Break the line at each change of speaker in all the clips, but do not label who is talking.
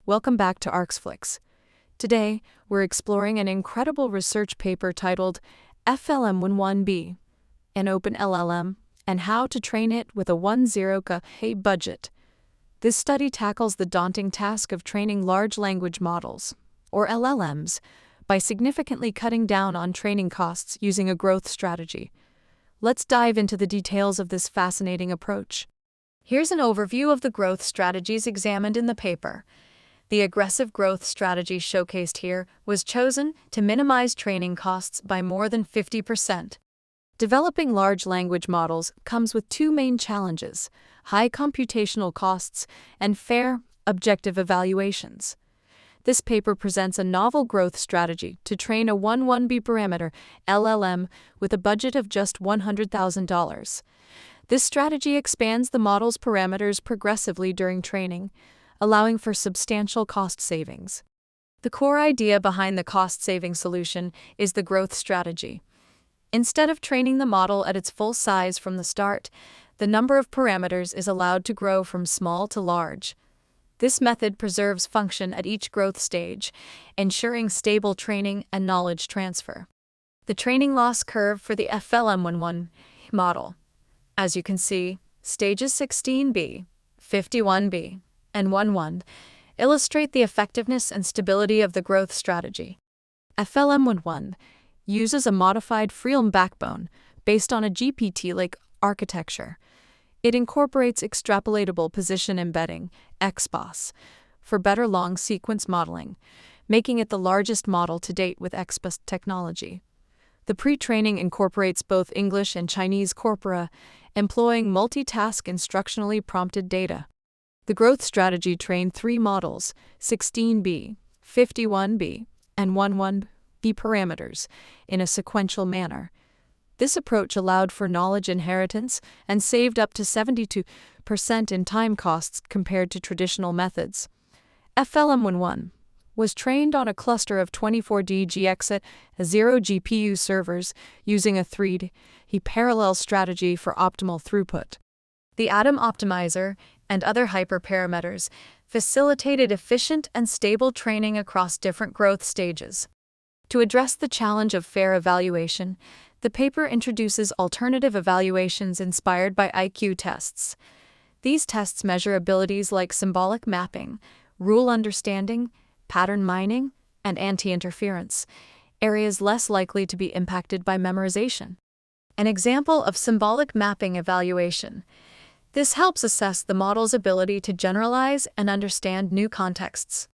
Welcome back to Arxflix. Today, we're exploring an incredible research paper titled FLM11B, an open LLM, and how to train it with a 10K budget. This study tackles the daunting task of training large language models, or LLMs, by significantly cutting down on training costs using a growth strategy. Let's dive into the details of this fascinating approach. Here's an overview of the growth strategies examined in the paper. The aggressive growth strategy showcased here was chosen to minimize training costs by more than 50%. Developing large language models comes with two main challenges: high computational costs and fair, objective evaluations. This paper presents a novel growth strategy to train a 11B parameter LLM with a budget of just $100,000. This strategy expands the model's parameters progressively during training, allowing for substantial cost savings. The core idea behind the cost-saving solution is the growth strategy. Instead of training the model at its full size from the start, the number of parameters is allowed to grow from small to large. This method preserves function at each growth stage, ensuring stable training and knowledge transfer. The training loss curve for the FLM11 model. As you can see, stages 16B, 51B, and 11 illustrate the effectiveness and stability of the growth strategy. FLM11 uses a modified Freelm backbone based on a GPT-like architecture. It incorporates extrapolatable position embedding, XPOS, for better long sequence modeling, making it the largest model to date with XPOS technology. The pre-training incorporates both English and Chinese corpora, employing multitask instructionally prompted data. The growth strategy trained three models, 16B, 51B, and 11B parameters, in a sequential manner. This approach allowed for knowledge inheritance and saved up to 72% in time costs compared to traditional methods. FLM11 was trained on a cluster of 24D GX 0 GPU servers using a 3D parallel strategy for optimal throughput. The Atom Optimizer and other hyperparameters facilitated efficient and stable training across different growth stages. To address the challenge of fair evaluation, the paper introduces alternative evaluations inspired by IQ tests. These tests measure abilities like symbolic mapping, rule understanding, pattern mining, and anti-interference, areas less likely to be impacted by memorization. An example of symbolic mapping evaluation. This helps assess the model's ability to generalize and understand new contexts.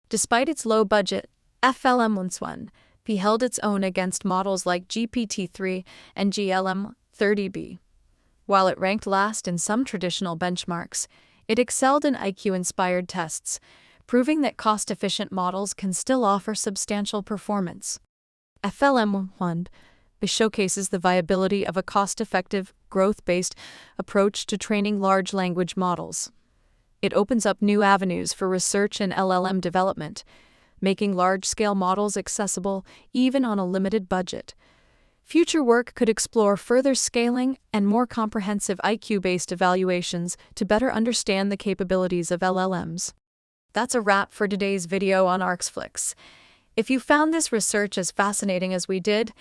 Despite its low budget, FLM11 held its own against models like GPT-3 and GLM-30B. While it ranked last in some traditional benchmarks, it excelled in IQ-inspired tests, proving that cost-efficient models can still offer substantial performance. FLM11 showcases the viability of a cost-effective, growth-based approach to training large language models. It opens up new avenues for research and LLM development, making large-scale models accessible even on a limited budget. Future work could explore further scaling and more comprehensive IQ-based evaluations to better understand the capabilities of LLMs. That's a wrap for today's video on Arxflix. If you found this research as fascinating as we did,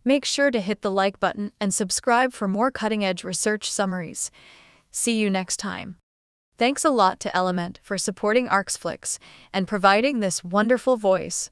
make sure to hit the like button and subscribe for more cutting-edge research summaries. See you next time. Thanks a lot to Element for supporting Arxflix and providing this wonderful voice.